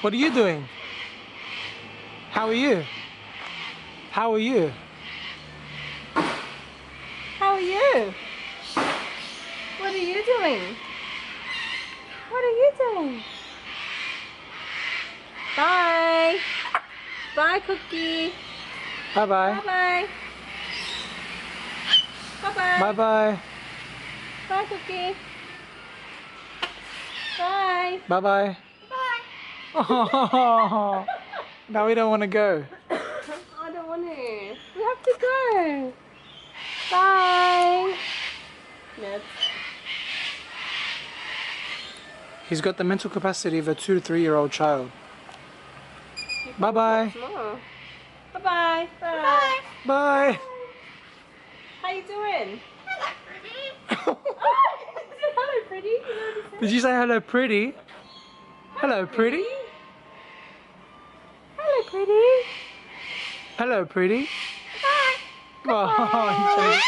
What are you doing? How are you? How are you? How are you? What are you doing? What are you doing? Bye. Bye, Cookie. Bye-bye. Bye-bye. Bye-bye. Bye-bye. Bye, Cookie. Bye. Bye-bye. Bye. Oh, now we don't want to go. I don't want to. We have to go. Bye. Yes. He's got the mental capacity of a 2 to 3 year old child. Bye-bye. Bye-bye. Bye. Bye. How you doing? Hello, Hello, pretty. You know what to say? Did you say hello, pretty? Hello, pretty. Hello, pretty. Hello, pretty. Bye. Oh,